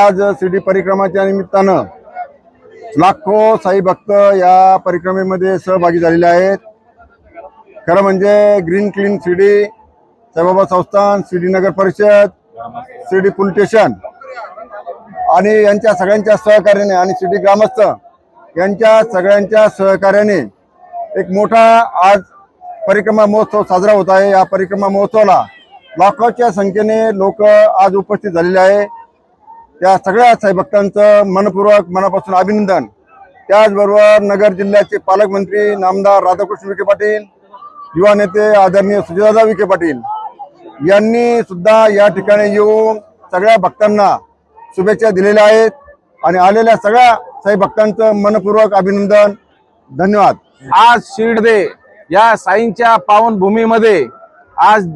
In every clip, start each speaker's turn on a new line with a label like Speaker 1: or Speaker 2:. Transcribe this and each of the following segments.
Speaker 1: आज शिर्डी परिक्रमाच्या निमित्तानं लाखो साई भक्त या परिक्रमेमध्ये सहभागी झालेले आहेत। खरं म्हणजे ग्रीन क्लीन शिर्डी, साईबाबा संस्थान, शिर्डी नगर परिषद, शिर्डी पोलीस स्टेशन आणि यांच्या सगळ्यांच्या सहकार्याने आणि शिर्डी ग्रामस्थ यांच्या सगळ्यांच्या सहकार्याने एक मोठा आज परिक्रमा महोत्सव साजरा होत आहे। या परिक्रमा महोत्सवाला लाखोच्या संख्येने लोक आज उपस्थित झालेले आहे। त्या सगळ्या साई भक्तांचं मनपूर्वक मनापासून अभिनंदन। त्याचबरोबर नगर जिल्ह्याचे पालकमंत्री नामदार राधाकृष्ण विखे पाटील, युवा नेते आदरणीय सुजयदादा विखे पाटील यांनी सुद्धा या ठिकाणी येऊन सगळ्या भक्तांना शुभेच्छा दिलेल्या आहेत आणि आलेल्या सगळ्या साई भक्तांचं मनपूर्वक अभिनंदन, धन्यवाद।
Speaker 2: आज शिर्डी या साईंच्या पावनभूमीमध्ये आज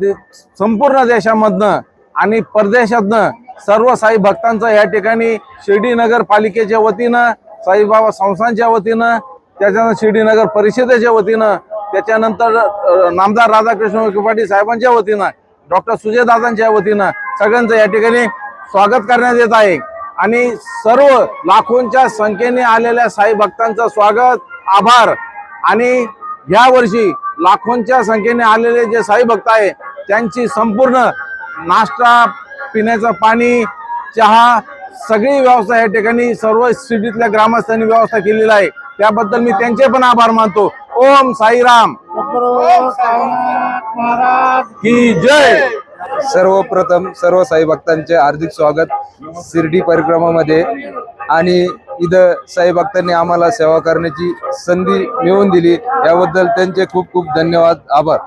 Speaker 2: संपूर्ण देशामधनं आणि परदेशातनं सर्व साई भक्तांचं या ठिकाणी शिर्डी नगर पालिकेच्या वतीनं, साईबाबा संस्थानच्या वतीनं, त्याच्यानंतर शिर्डी नगर परिषदेच्या वतीनं, त्याच्यानंतर नामदार राधाकृष्ण विखे पाटील साहेबांच्या वतीनं, डॉक्टर सुजयदादांच्या वतीनं सगळ्यांचं या ठिकाणी स्वागत करण्यात येत आहे। आणि सर्व लाखोंच्या संख्येने आलेल्या साई भक्तांचं स्वागत, आभार। आणि या वर्षी लाखोंच्या संख्येने आलेले जे साई भक्त आहे त्यांची संपूर्ण नाश्ता, पिण्याचं पाणी, चहा सगळी व्यवस्था या ठिकाणी सर्व शिर्डीतल्या ग्रामस्थांनी व्यवस्था केलेली आहे। त्याबद्दल मी त्यांचे पण आभार मानतो। ओम साईराम की जय।
Speaker 3: सर्वप्रथम सर्व साई भक्तांचे हार्दिक स्वागत शिर्डी परिक्रमामध्ये। आणि इथं साई भक्तांनी आम्हाला सेवा करण्याची संधी मिळवून दिली, याबद्दल त्यांचे खूप खूप धन्यवाद, आभार।